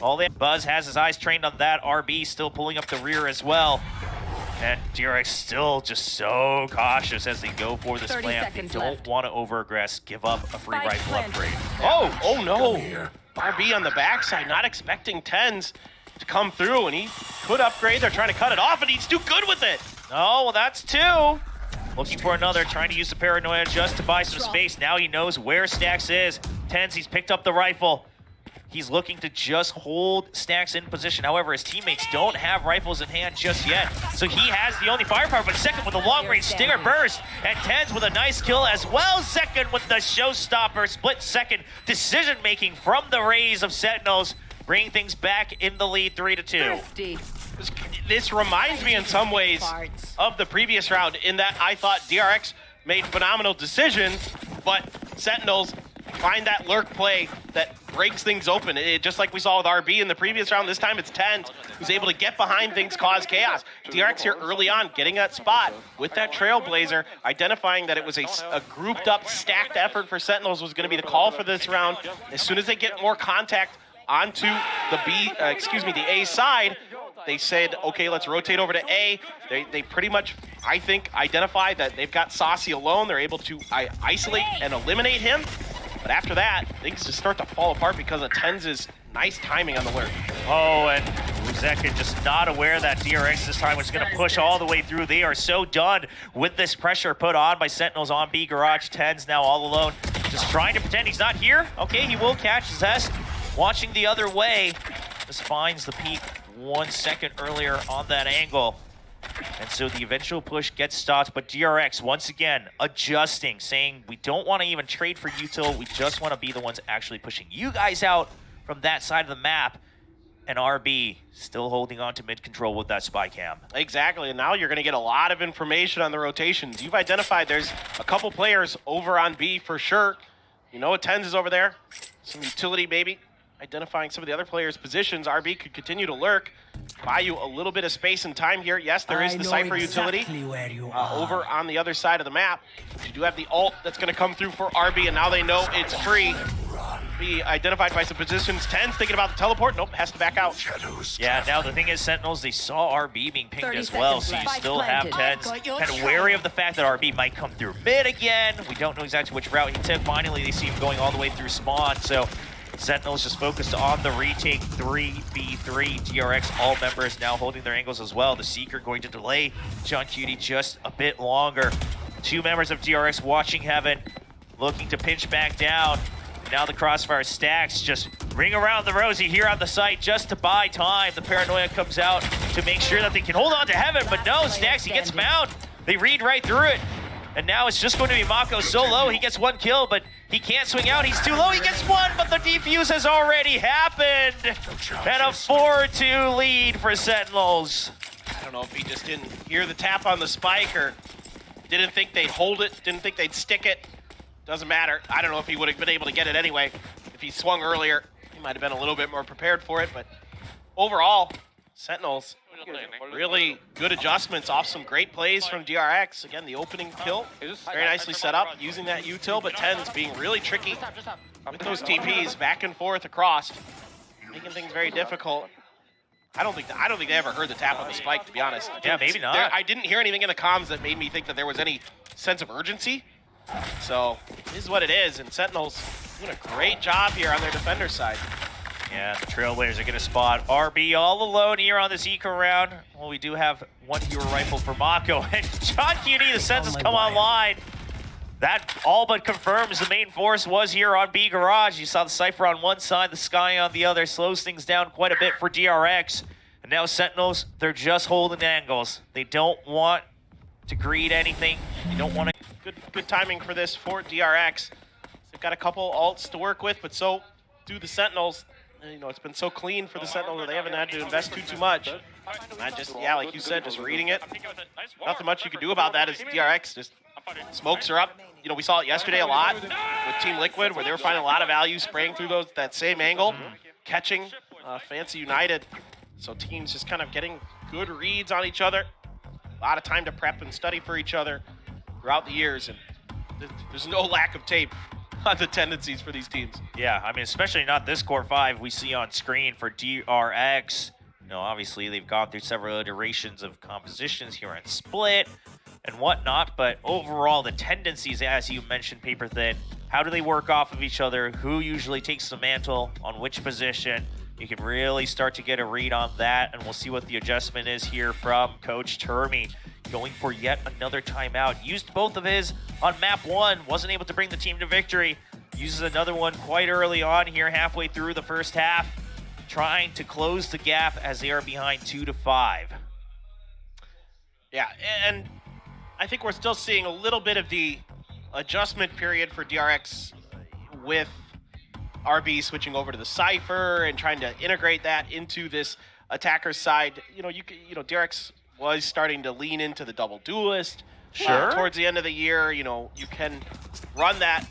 Buzz has his eyes trained on that. RB still pulling up the rear as well. And DRX still just so cautious as they go for this plant. They don't want to over-aggress, give up a free rifle upgrade. Oh no! RB on the backside, not expecting tens to come through, and he could upgrade. They're trying to cut it off, and he's too good with it. Oh, well, that's two. Looking for another, trying to use the paranoia just to buy some space. Now he knows where Stacks is. Tens, he's picked up the rifle. He's looking to just hold Stacks in position. However, his teammates don't have rifles in hand just yet. So he has the only firepower, but second with a long-range Stinger burst. And Tens with a nice kill as well. Second with the showstopper, split second decision-making from the Rays of Sentinels, bringing things back in the lead 3-2. This reminds me in some ways of the previous round in that I thought DRX made phenomenal decisions, but Sentinels find that lurk play that breaks things open. Just like we saw with RB in the previous round, this time it's Tens who's able to get behind things, cause chaos. DRX here early on, getting that spot with that Trailblazer, identifying that it was a grouped up, stacked effort for Sentinels was going to be the call for this round. As soon as they get more contact onto the A side, they said, okay, let's rotate over to A. They pretty much, I think, identify that they've got Saucy alone. They're able to isolate and eliminate him. But after that, things just start to fall apart because of Tens' nice timing on the lurk. Oh, and Zekin just not aware that DRX this time was going to push all the way through. They are so done with this pressure put on by Sentinels on B Garage. Tens now all alone, just trying to pretend he's not here. Okay, he will catch Zest. Watching the other way, just finds the peak 1 second earlier on that angle. And so the eventual push gets stopped, but DRX, once again, adjusting, saying we don't want to even trade for util, we just want to be the ones actually pushing you guys out from that side of the map. And RB still holding on to mid-control with that spy cam. Exactly, and now you're going to get a lot of information on the rotations. You've identified there's a couple players over on B for sure. You know Tens is over there, some utility maybe. Identifying some of the other players' positions, RB could continue to lurk, buy you a little bit of space and time here. Yes, there is the Cypher utility over on the other side of the map. You do have the ult that's going to come through for RB, and now they know it's free. Be identified by some positions. Tens thinking about the teleport. Nope, has to back out. Yeah, now the thing is, Sentinels, they saw RB being pinged as well, so you still have Tens kind of wary of the fact that RB might come through mid again. We don't know exactly which route he took. Finally, they see him going all the way through spawn, so Sentinels just focused on the retake 3v3. DRX, all members now holding their angles as well. The Seeker going to delay John Cutie just a bit longer. 2 members of DRX watching Heaven, looking to pinch back down. And now the Crossfire Stacks just ring around the Rosie here on the site just to buy time. The Paranoia comes out to make sure that they can hold on to Heaven, but no, Stacks, he gets found. They read right through it. And now it's just going to be Mako so low. He gets 1 kill, but he can't swing out. He's too low. He gets 1, but the defuse has already happened. And a 4-2 lead for Sentinels. I don't know if he just didn't hear the tap on the spike or didn't think they'd hold it, didn't think they'd stick it. Doesn't matter. I don't know if he would have been able to get it anyway. If he swung earlier, he might have been a little bit more prepared for it. But overall, Sentinels, really good adjustments off some great plays from DRX. Again, the opening kill, very nicely set up, using that util, but Tens being really tricky with those TPs back and forth across, making things very difficult. I don't think they ever heard the tap on the spike, to be honest. Yeah, maybe not. I didn't hear anything in the comms that made me think that there was any sense of urgency. So this is what it is, and Sentinels doing a great job here on their defender side. Yeah, the Trailblazers are going to spot RB all alone here on this eco round. Well, we do have 1 fewer rifle for Mako, and John Cutie, the senses come online. That all but confirms the main force was here on B Garage. You saw the Cypher on one side, the Sky on the other, slows things down quite a bit for DRX. And now Sentinels, they're just holding angles. They don't want to greed anything. They don't want to... Good timing for this for DRX. They've got a couple ults to work with, but so do the Sentinels. You know, it's been so clean for the Sentinels that they haven't had to invest too much. And just, yeah, like you said, just reading it. Nothing much you can do about that as DRX just smokes are up. You know, we saw it yesterday a lot with Team Liquid, where they were finding a lot of value spraying through that same angle, catching Fancy United. So teams just kind of getting good reads on each other. A lot of time to prep and study for each other throughout the years, and there's no lack of tape on the tendencies for these teams. Yeah, I mean, especially not this core 5 we see on screen for DRX. You know, obviously they've gone through several iterations of compositions here on Split and whatnot, but overall the tendencies, as you mentioned, Paper Thin, how do they work off of each other? Who usually takes the mantle on which position? You can really start to get a read on that, and we'll see what the adjustment is here from Coach Termi. Going for yet another timeout. Used both of his on map 1, wasn't able to bring the team to victory. Uses another one quite early on here, halfway through the first half, trying to close the gap as they are behind 2-5. Yeah, and I think we're still seeing a little bit of the adjustment period for DRX with RB switching over to the Cypher and trying to integrate that into this attacker side. You know, DRX was starting to lean into the double duelist. Sure. Towards the end of the year, you know, you can run that,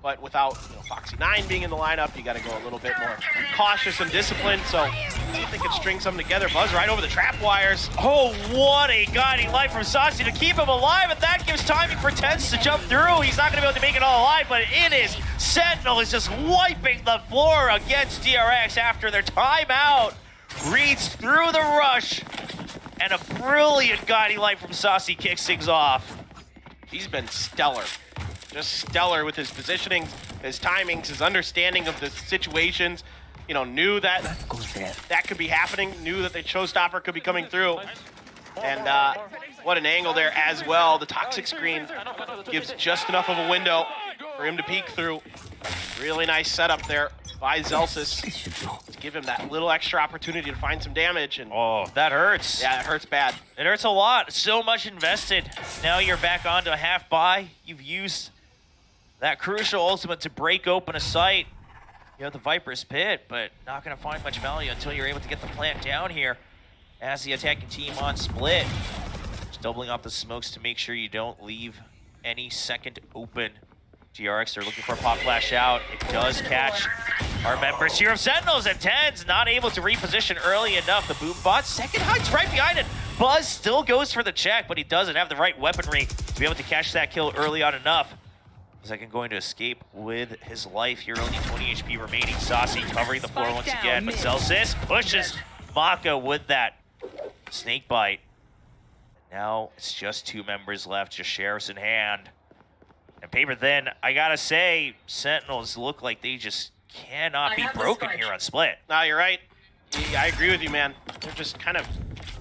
but without, you know, Foxy 9 being in the lineup, you got to go a little bit more cautious and disciplined. So see if they can string something together. Buzz right over the trap wires. Oh, what a guiding light from Saucy to keep him alive, and that gives timing for Tense to jump through. He's not going to be able to make it all alive, but it is Sentinel is just wiping the floor against DRX after their timeout. Reads through the rush, and a brilliant guiding light from Saucy kicks things off. He's been stellar. Just stellar with his positioning, his timings, his understanding of the situations. You know, knew that that could be happening, knew that the showstopper could be coming through. And what an angle there as well. The toxic screen gives just enough of a window for him to peek through. Really nice setup there by Zelsis to give him that little extra opportunity to find some damage. And oh, that hurts. yeah, it hurts bad. It hurts a lot. So much invested. Now you're back onto a half buy. You've used that crucial ultimate to break open a site. You have the Viper's Pit, but not going to find much value until you're able to get the plant down here as the attacking team on Split. Just doubling up the smokes to make sure you don't leave any second open. DRX are looking for a pop flash out. It does catch our members here of Sentinels, and Tens not able to reposition early enough. The boom bot, second height's right behind it. Buzz still goes for the check, but he doesn't have the right weaponry to be able to catch that kill early on enough. Second going to escape with his life here, only 20 HP remaining. Saucy covering the floor once again, but Celsius pushes Maka with that snake bite. Now it's just 2 members left, just sheriffs in hand. And Paper Thin, I gotta say, Sentinels look like they just cannot be broken here on Split. No, you're right. I agree with you, man. They're just kind of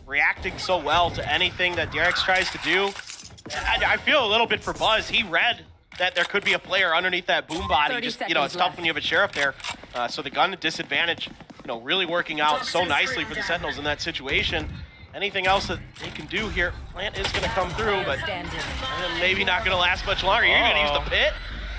reacting so well to anything that DRX tries to do. I feel a little bit for Buzz. He read that there could be a player underneath that boom body. Just, you know, it's tough when you have a sheriff there. So the gun disadvantage, you know, really working out so nicely for the Sentinels in that situation. Anything else that they can do here, plant is going to come through, but maybe not going to last much longer. You're going to use the pit.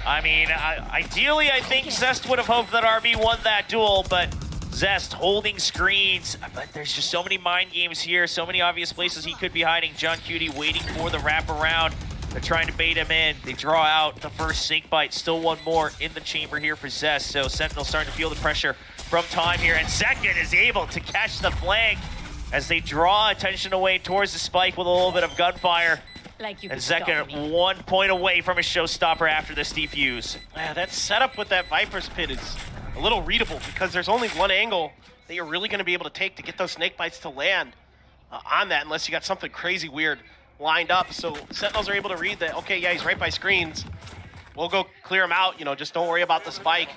I mean, ideally, I think Zest would have hoped that RB won that duel, but Zest holding screens. But there's just so many mind games here, so many obvious places he could be hiding. John Cutie waiting for the wraparound. They're trying to bait him in. They draw out the first snake bite. Still one more in the chamber here for Zest. So Sentinel starting to feel the pressure from time here. And Second is able to catch the flank as they draw attention away towards the spike with a little bit of gunfire. And Second 1 point away from a showstopper after this defuse. Yeah, that setup with that Viper's Pit is a little readable because there's only one angle that you're really going to be able to take to get those snake bites to land on that, unless you got something crazy weird lined up. So Sentinels are able to read that, okay, yeah, he's right by screens. We'll go clear him out, you know, just don't worry about the spike.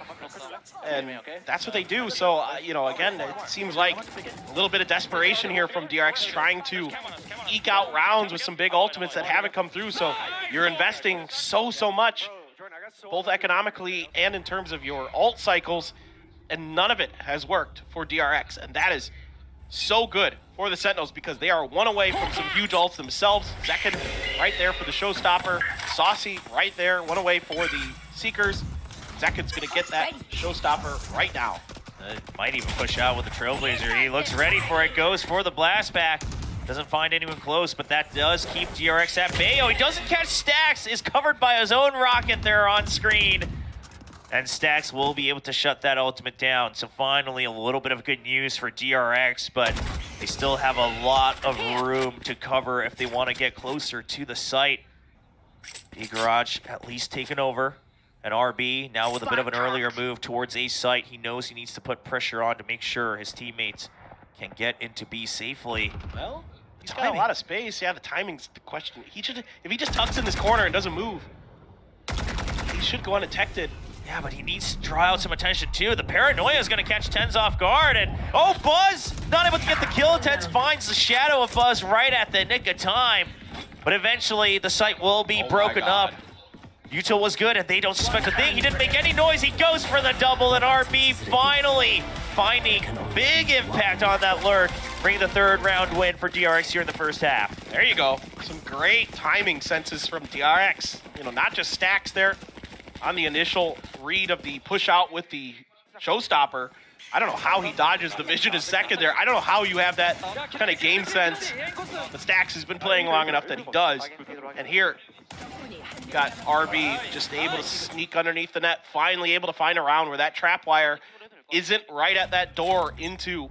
And that's what they do. So, you know, again, it seems like a little bit of desperation here from DRX trying to eke out rounds with some big ultimates that haven't come through. So you're investing so much, both economically and in terms of your ult cycles, and none of it has worked for DRX. And that is so good for the Sentinels because they are one away from some huge ults themselves. Zekin right there for the showstopper. Saucy right there, one away for the Seekers. Zekin's gonna get that showstopper right now. Might even push out with the Trailblazer. He looks ready for it, goes for the blast back. Doesn't find anyone close, but that does keep DRX at bay. Oh, he doesn't catch Stax, is covered by his own rocket there on screen. And Stax will be able to shut that ultimate down. So finally, a little bit of good news for DRX, but they still have a lot of room to cover if they want to get closer to the site. B Garage at least taken over. And RB now with a bit of an earlier move towards A site. He knows he needs to put pressure on to make sure his teammates can get into B safely. Well, he's got a lot of space. Yeah, the timing's the question. If he just tucks in this corner and doesn't move, he should go undetected. Yeah, but he needs to draw out some attention too. The paranoia is going to catch TenZ off guard, and oh, Buzz not able to get the kill. TenZ finds the shadow of Buzz right at the nick of time, but eventually the site will be broken up. Util was good, and they don't suspect a thing. He didn't make any noise. He goes for the double, and RB finally finding big impact on that lurk, bringing the third round win for DRX here in the first half. There you go. Some great timing senses from DRX. You know, not just stacks there on the initial read of the push out with the showstopper. I don't know how he dodges the vision a second there. I don't know how you have that kind of game sense. But Stax has been playing long enough that he does. And here, got RB just able to sneak underneath the net, finally able to find a round where that trap wire isn't right at that door into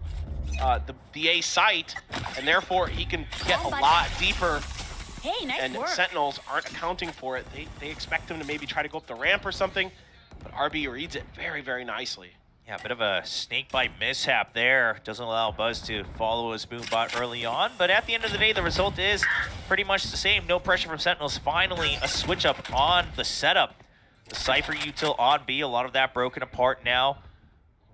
the A site, and therefore he can get a lot deeper. Hey, nice and work. Sentinels aren't accounting for it. They expect him to maybe try to go up the ramp or something, but RB reads it very, very nicely. Yeah, a bit of a snake bite mishap there. Doesn't allow Buzz to follow his boombot early on, but at the end of the day, the result is pretty much the same. No pressure from Sentinels. Finally, a switch up on the setup. The Cypher Util on B, a lot of that broken apart now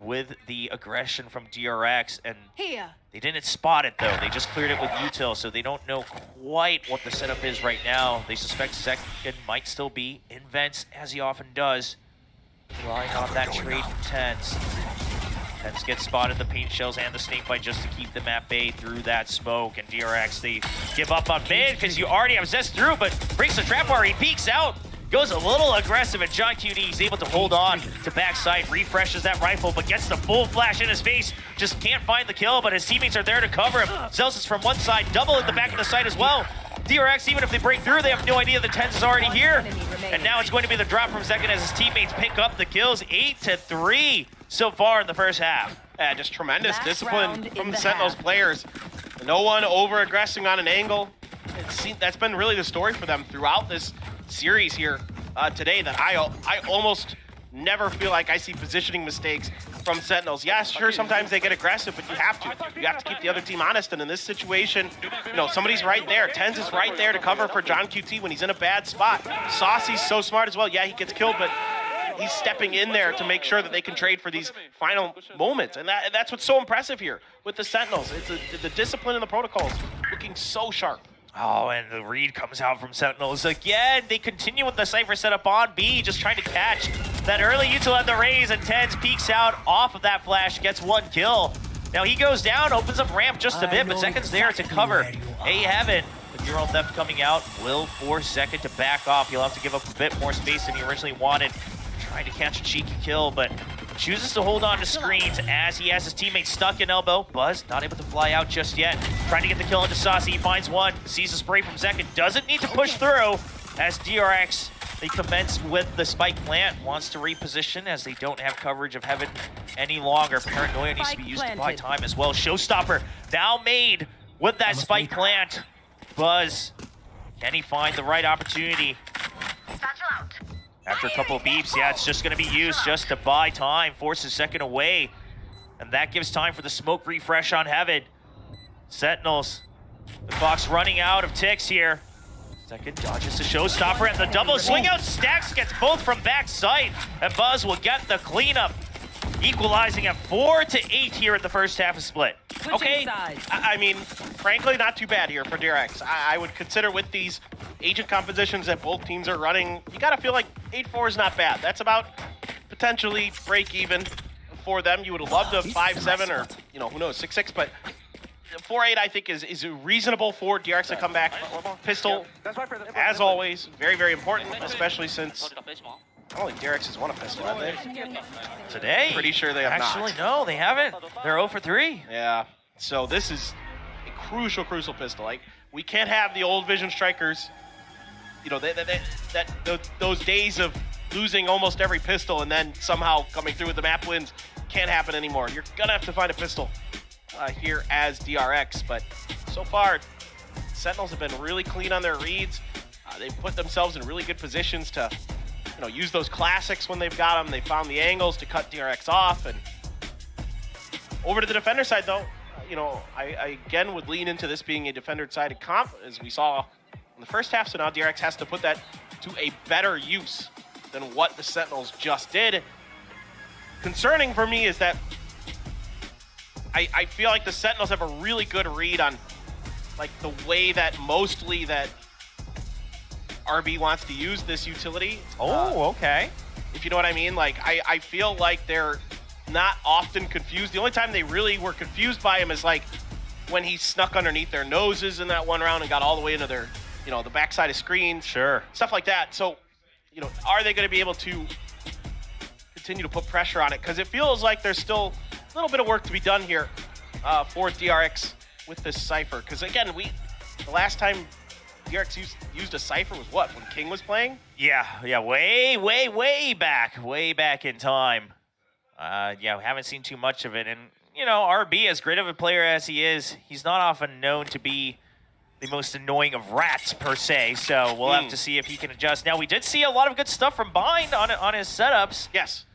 with the aggression from DRX, and they didn't spot it though. They just cleared it with Util, so they don't know quite what the setup is right now. They suspect Second might still be in vents, as he often does. Relying on that trade from TenZ. TenZ gets spotted, the paint shells and the snake bite just to keep them at bay through that smoke. And DRX, they give up on mid because you already have Zest through, but breaks the trap wire. He peeks out, goes a little aggressive, and John QD is able to hold on to backside, refreshes that rifle, but gets the full flash in his face. Just can't find the kill, but his teammates are there to cover him. Celsius from one side, double at the back of the site as well. DRX, even if they break through, they have no idea the TenZ is already here. And now it's going to be the drop from Second as his teammates pick up the kills. 8-3 so far in the first half. Yeah, just tremendous discipline from the Sentinels players. No one over-aggressing on an angle. That's been really the story for them throughout this series here today, that I almost never feel like I see positioning mistakes from Sentinels. Yeah, sure, sometimes they get aggressive, but you have to. You have to keep the other team honest, and in this situation, you know, somebody's right there. TenZ is right there to cover for John QT when he's in a bad spot. Saucy's so smart as well. Yeah, he gets killed, but he's stepping in there to make sure that they can trade for these final moments, and that's what's so impressive here with the Sentinels. It's the discipline and the protocols looking so sharp. Oh, and the read comes out from Sentinels again. They continue with the Cypher setup on B, just trying to catch that early util at the raise, and TenZ peeks out off of that flash, gets one kill. Now he goes down, opens up ramp just a bit, but Second's there to cover A Heaven. The Mural Theft coming out will force Second to back off. He'll have to give up a bit more space than he originally wanted. Trying to catch a cheeky kill, but chooses to hold on to screens as he has his teammates stuck in elbow. Buzz not able to fly out just yet. Trying to get the kill into Saucy. He finds one, sees a spray from Second, doesn't need to push through as DRX, they commence with the spike plant, wants to reposition as they don't have coverage of Heaven any longer. Paranoia needs to be used to buy time as well. Showstopper now made with that spike plant. Buzz, can he find the right opportunity? After a couple of beeps, yeah, it's just going to be used just to buy time, forces Second away. And that gives time for the smoke refresh on Heaven. Sentinels, the clock's running out of ticks here. Second dodges the showstopper, and the double swing out. Stax gets both from backside, and Buzz will get the cleanup, equalizing at 4-8 here at the first half of split. Okay, I mean, frankly, not too bad here for DRX. I would consider with these agent compositions that both teams are running, you gotta feel like 8-4 is not bad. That's about potentially break even for them. You would love to 5-7 or, you know, who knows, 6-6, but 4-8 I think is reasonable for DRX to come back. Pistol, as always, very, very important, especially since I don't think DRX has won a pistol, have they? Today? Pretty sure they have Actually, no, they haven't. They're 0 for 3. Yeah, so this is a crucial pistol. Like, we can't have the old Vision Strikers, you know, those days of losing almost every pistol and then somehow coming through with the map wins can't happen anymore. You're gonna have to find a pistol here as DRX, but so far, Sentinels have been really clean on their reads. They've put themselves in really good positions to, you use those classics when they've got them. They found the angles to cut DRX off. And over to the defender side, though, I again would lean into this being a defender-sided comp, as we saw in the first half. So now DRX has to put that to a better use than what the Sentinels just did. Concerning for me is that I feel like the Sentinels have a really good read on like the way that mostly that RB wants to use this utility. Oh, okay. If you know what I mean. Like I feel like they're not often confused. The only time they really were confused by him is like when he snuck underneath their noses in that one round and got all the way into their, the backside of screens. Sure. Stuff like that. So, are they going to be able to continue to put pressure on it? Because it feels like there's still a little bit of work to be done here for DRX with this Cypher. Because again, the last time DRX used a Cypher was what? When King was playing? Yeah, way back in time. Yeah, we haven't seen too much of it. And, RB, as great of a player as he is, he's not often known to be the most annoying of rats, per se. So we'll have to see if he can adjust. Now, we did see a lot of good stuff from Bind on his setups. Yes.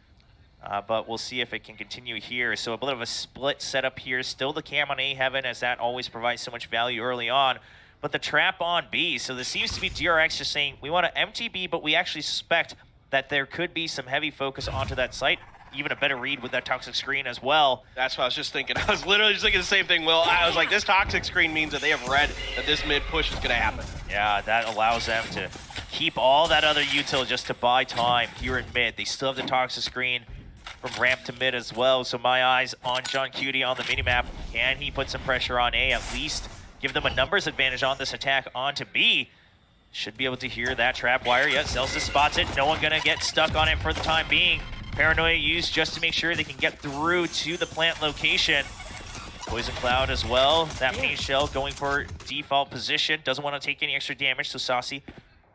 But we'll see if it can continue here. So a bit of a split setup here. Still the cam on A Heaven, as that always provides so much value early on. But the trap on B. So this seems to be DRX just saying, we want to empty B, but we actually suspect that there could be some heavy focus onto that site. Even a better read with that toxic screen as well. That's what I was just thinking. I was literally just thinking the same thing, Will. I was like, this toxic screen means that they have read that this mid push is going to happen. Yeah, that allows them to keep all that other util just to buy time here in mid. They still have the toxic screen from ramp to mid as well. So my eyes on John Cutie on the minimap. Can he put some pressure on A, at least give them a numbers advantage on this attack onto B? Should be able to hear that trap wire. Yeah, Celsius spots it. No one going to get stuck on it for the time being. Paranoia used just to make sure they can get through to the plant location. Poison Cloud as well. That main shell going for default position. Doesn't want to take any extra damage, so Saucy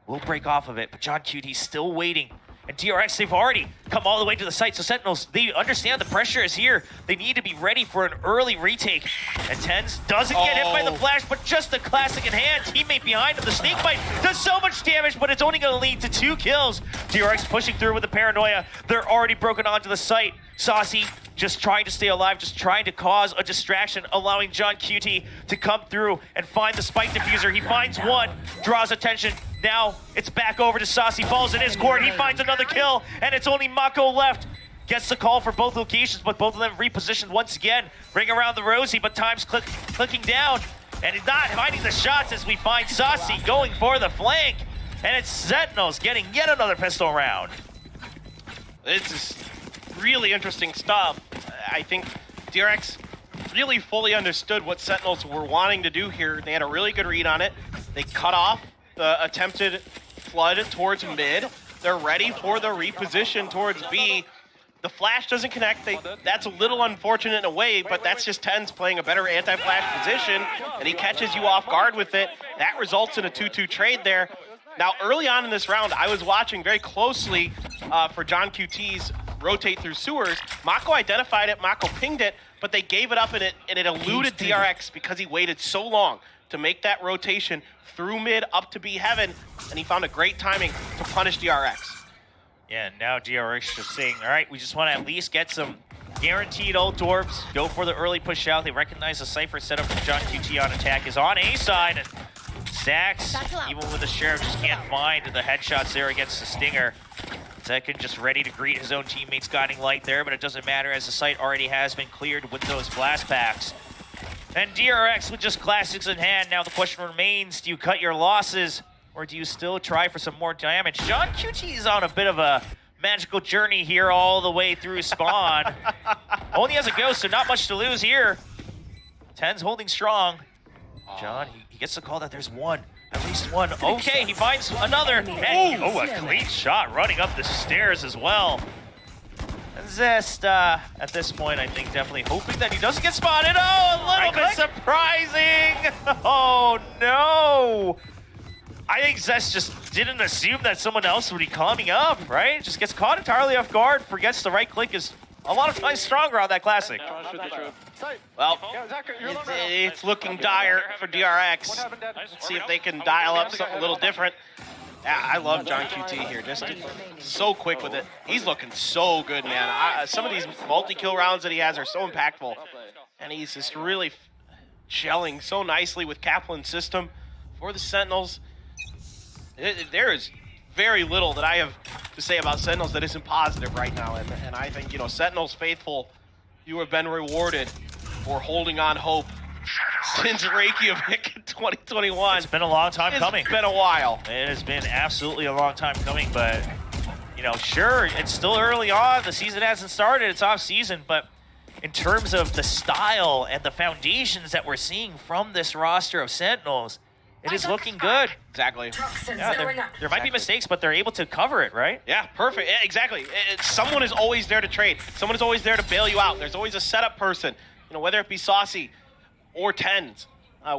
will break off of it. But John Cutie's still waiting. And DRX, they've already come all the way to the site. So Sentinels, they understand the pressure is here. They need to be ready for an early retake. And Tens doesn't get hit by the flash, but just the classic in hand. Teammate behind him, the snake bite does so much damage, but it's only going to lead to 2 kills. DRX pushing through with the paranoia. They're already broken onto the site. Saucy just trying to stay alive, just trying to cause a distraction, allowing John Cutie to come through and find the spike diffuser. He finds one, draws attention. Now it's back over to Saucy, falls in his court. He finds another kill, and it's only Mako left. Gets the call for both locations, but both of them repositioned once again. Ring around the rosy, but time's clicking down. And he's not finding the shots as we find Saucy going for the flank. And it's Sentinels getting yet another pistol round. This is really interesting stuff. I think DRX really fully understood what Sentinels were wanting to do here. They had a really good read on it. They cut off the attempted flood towards mid. They're ready for the reposition towards B. The flash doesn't connect. That's a little unfortunate in a way, but that's just Tens playing a better anti-flash position, and he catches you off guard with it. That results in a 2-2 trade there. Now, early on in this round, I was watching very closely for John QT's rotate through sewers. Mako identified it, Mako pinged it, but they gave it up, and it eluded DRX because he waited so long to make that rotation through mid up to B Heaven, and he found a great timing to punish DRX. Yeah, now DRX just saying, all right, we just want to at least get some guaranteed ult orbs, go for the early push out. They recognize the Cypher setup from John QT on attack is on A side, and Stacks, even with the Sheriff, just can't find the headshots there against the Stinger. Tekken just ready to greet his own teammates guiding light there, but it doesn't matter as the site already has been cleared with those blast packs. And DRX with just classics in hand. Now the question remains, do you cut your losses or do you still try for some more damage? John QT is on a bit of a magical journey here all the way through spawn. Only has a ghost, so not much to lose here. Ten's holding strong. John, he gets the call that there's one. At least one. Okay, he finds another. And a clean shot running up the stairs as well. And Zest, at this point, I think definitely hoping that he doesn't get spotted. Oh, a little bit surprising. Oh, no. I think Zest just didn't assume that someone else would be coming up, right? Just gets caught entirely off guard, forgets the right click is a lot of times stronger on that classic. Well, it's looking dire for DRX. Let's see if they can dial up something a little different. Yeah, I love John QT here. Just so quick with it. He's looking so good, man. Some of these multi-kill rounds that he has are so impactful. And he's just really gelling so nicely with Kaplan's system for the Sentinels. There is very little that I have to say about Sentinels that isn't positive right now. And I think, you know, Sentinels faithful, you have been rewarded for holding on hope since Reykjavik in 2021. It's been a long time coming. It's been a while. It has been absolutely a long time coming, but, you know, sure, it's still early on. The season hasn't started. It's off season, but in terms of the style and the foundations that we're seeing from this roster of Sentinels, it is looking good. Exactly. Yeah, there might be mistakes, but they're able to cover it, right? Yeah, perfect. Yeah, exactly. Someone is always there to trade. Someone is always there to bail you out. There's always a setup person, you know, whether it be Saucy or Tens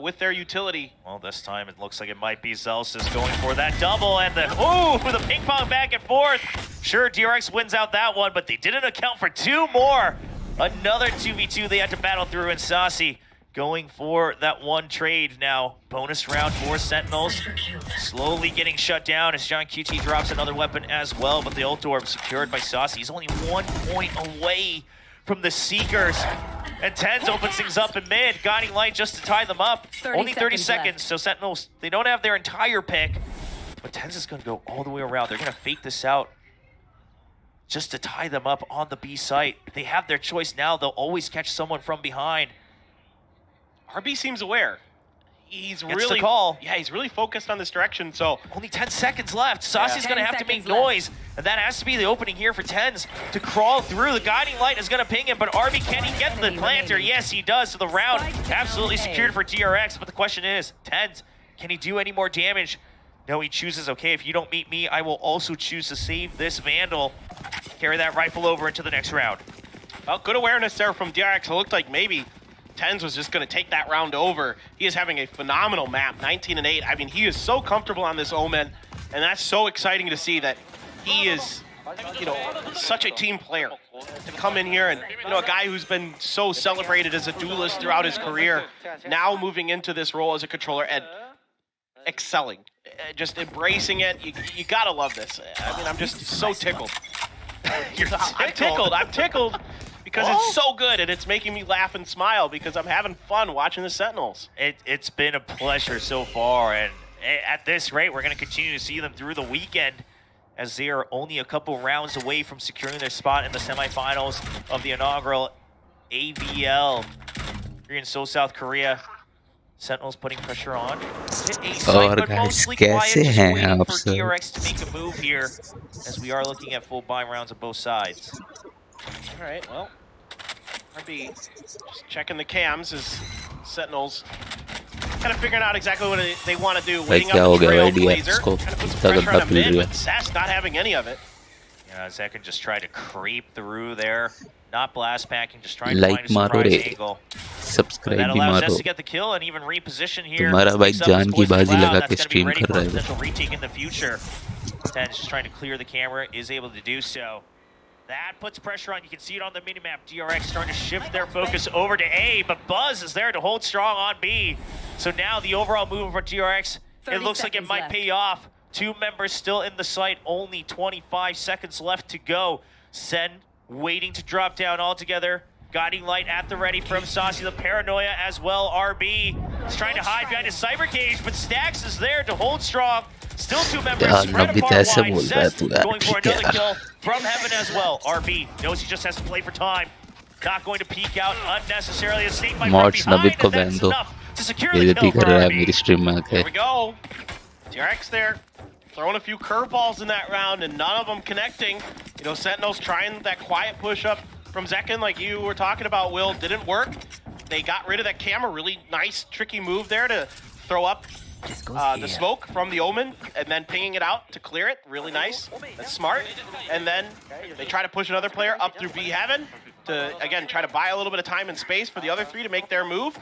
with their utility. Well, this time it looks like it might be Zelsis going for that double, and the ping pong back and forth. Sure, DRX wins out that one, but they didn't account for two more. Another 2v2 they had to battle through, and Saucy going for that one trade now. Bonus round for Sentinels. Slowly getting shut down as John QT drops another weapon as well, but the ult orb secured by Saucy. He's only 1 point away from the Seekers. And Tens opens things up in mid. Guiding Light just to tie them up. Only 30 seconds, so Sentinels, they don't have their entire pick. But Tens is going to go all the way around. They're going to fake this out just to tie them up on the B site. They have their choice now. They'll always catch someone from behind. RB seems aware. He's Gets really the call. Yeah, he's really focused on this direction. So only 10 seconds left. Saucy's Yeah. going to have to make noise, and that has to be the opening here for Tens to crawl through. The Guiding Light is going to ping him, but RB, can he get the planter? Yes, he does. So the round absolutely secured for DRX, but the question is, Tens, can he do any more damage? No, he chooses, okay, if you don't meet me, I will also choose to save this Vandal. Carry that rifle over into the next round. Well, good awareness there from DRX. It looked like maybe Tens was just going to take that round over. He is having a phenomenal map, 19-8. I mean, he is so comfortable on this Omen, and that's so exciting to see that he is, you know, such a team player to come in here and, you know, a guy who's been so celebrated as a duelist throughout his career, now moving into this role as a controller and excelling, just embracing it. You gotta love this. I mean, I'm just so tickled. I'm tickled because it's so good and it's making me laugh and smile because I'm having fun watching the Sentinels. It's been a pleasure so far, and at this rate, we're going to continue to see them through the weekend as they are only a couple rounds away from securing their spot in the semifinals of the inaugural AVL here in Seoul, South Korea. Sentinels putting pressure on. Hit a site, but mostly quiet, just waiting for DRX to make a move here as we are looking at full buy rounds on both sides. All right, well, RB just checking the cams as Sentinels kind of figuring out exactly what they want to do. Waiting up the Trailblazer, kind of put some pressure on the mid, but Sass not having any of it. Yeah, Zek just try to creep through there. Not blast packing, just trying to find a surprise angle. Subscribe that भी allows मारो. us to get the kill and even reposition here. तुम्हारा भाई जान की बाजी लगा के stream कर रहा है. Potential retake in the future. Tens just trying to clear the camera, is able to do so. That puts pressure on. You can see it on the minimap. DRX starting to shift their focus over to A, but Buzz is there to hold strong on B. So now the overall move for DRX, it looks like it might pay off. 2 members still in the site, only 25 seconds left to go. Sen waiting to drop down altogether. Guiding Light at the ready from Saucy. The Paranoia as well. RB is trying to hide behind his cyber cage, but Stax is there to hold strong. Still 2 members spread apart wide. Zest going for another kill from Heaven as well. RB knows he just has to play for time. Not going to peek out unnecessarily. A snake might right behind, and that's enough to secure the kill for RB. There we go. DRX there, throwing a few curveballs in that round, and none of them connecting. You know, Sentinels trying that quiet push-up from Zekin, like you were talking about, Will, didn't work. They got rid of that camera. Really nice, tricky move there to throw up the smoke from the Omen and then pinging it out to clear it. Really nice. That's smart. And then they try to push another player up through B Heaven to, again, try to buy a little bit of time and space for the other 3 to make their move.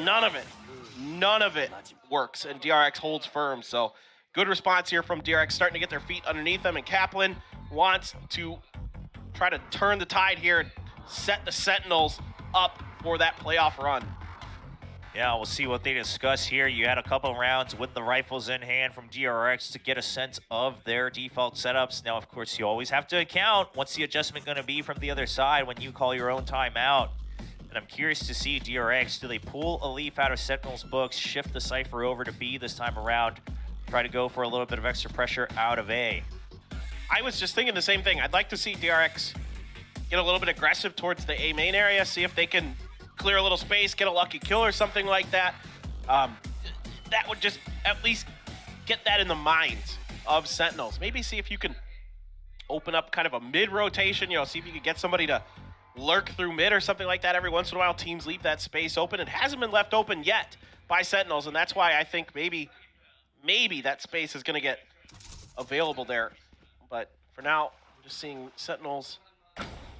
None of it works, and DRX holds firm. So good response here from DRX, starting to get their feet underneath them, and Kaplan wants to try to turn the tide here and set the Sentinels up for that playoff run. Yeah, we'll see what they discuss here. You had a couple rounds with the rifles in hand from DRX to get a sense of their default setups. Now, of course, you always have to account what's the adjustment going to be from the other side when you call your own timeout. And I'm curious to see DRX, do they pull a leaf out of Sentinel's books, shift the Cypher over to B this time around, try to go for a little bit of extra pressure out of A? I was just thinking the same thing. I'd like to see DRX get a little bit aggressive towards the A main area, see if they can clear a little space, get a lucky kill or something like that. That would just at least get that in the minds of Sentinels. Maybe see if you can open up kind of a mid-rotation, you know, see if you could get somebody to lurk through mid or something like that. Every once in a while, teams leave that space open. It hasn't been left open yet by Sentinels, and that's why I think maybe that space is going to get available there. But for now, I'm just seeing Sentinels.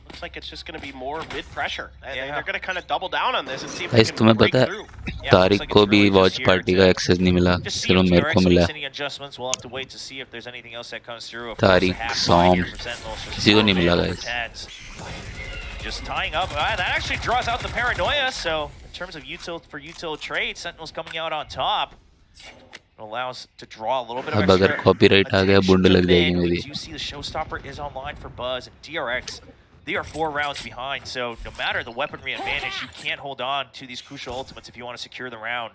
Looks like it's just going to be more mid-pressure. Yeah. They're going to kind of double down on this and see if guys they can तुम्हें break पता है through. Tariq को भी watch party का access नहीं मिला, सिर्फ मेरे को मिला। तारिक, सॉम, किसी को नहीं मिला guys. Just tying up. That actually draws out the paranoia. So in terms of util trade, Sentinels coming out on top. It allows to draw a little bit of अब अगर extra कॉपीराइट आ गया बुंड लग जाएगी attention to मेरी। mid. You see the showstopper is online for Buzz and DRX. They are 4 rounds behind, so no matter the weaponry advantage, you can't hold on to these crucial ultimates if you want to secure the round.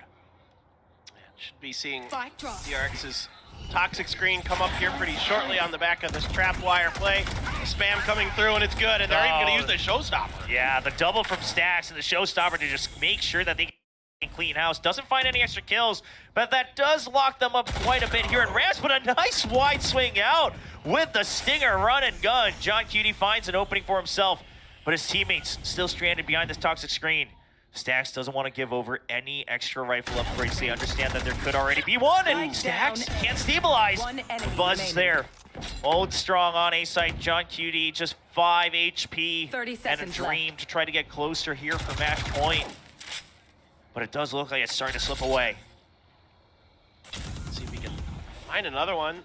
Should be seeing DRX's toxic screen come up here pretty shortly on the back of this trap wire play. Spam coming through, and it's good, and they're even going to use the showstopper. Yeah, the double from Stacks and the showstopper to just make sure that they can clean house. Doesn't find any extra kills, but that does lock them up quite a bit here in Rams, but a nice wide swing out with the Stinger run and gun. John Cutie finds an opening for himself, but his teammates still stranded behind this toxic screen. Stacks doesn't want to give over any extra rifle upgrades. They understand that there could already be one, and Stacks can't stabilize. Buzz is there. Old strong on A site. John Cutie, just 5 HP and a dream to try to get closer here for match point. But it does look like it's starting to slip away. Let's see if we can find another one.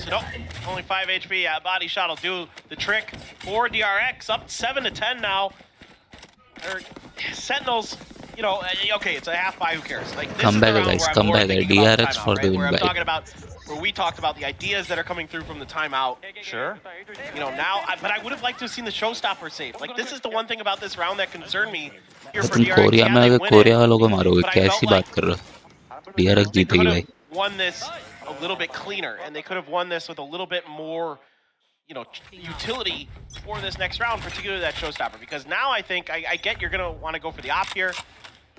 Nope, only 5 HP. Body shot will do the trick for DRX. Up 7-10 now. Sentinels, you know, okay, it's a half buy, who cares? Like, this come is back, the round guys, where I'm come more back, thinking DRX about for timeout, the right? Where I'm win, talking about, where we talked about the ideas that are coming through from the timeout. Sure. You know, now, but I would have liked to have seen the showstopper save. Like, this is the one thing about this round that concerned me here for तुम DRX. Korea में अगर Korea वालों को मारोगे, but I कैसी felt बात like कर रहे हो? DRX they जीतेगी could भाई। have won this a little bit cleaner, and they could have won this with a little bit more, you know, utility for this next round, particularly that showstopper. Because now I think I get you're gonna want to go for the op here,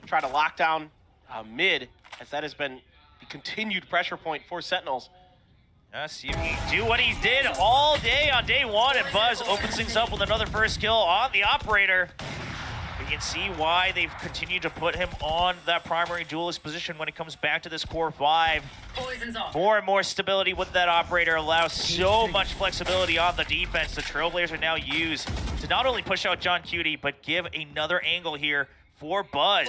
try to lock down mid, as that has been the continued pressure point for Sentinels. See if he can do what he did all day on day one, and Buzz opens things up with another first kill on the operator. We can see why they've continued to put him on that primary duelist position when it comes back to this core 5. More and more stability with that operator allows so much flexibility on the defense. The Trailblazer now used to not only push out John Cutie, but give another angle here for Buzz.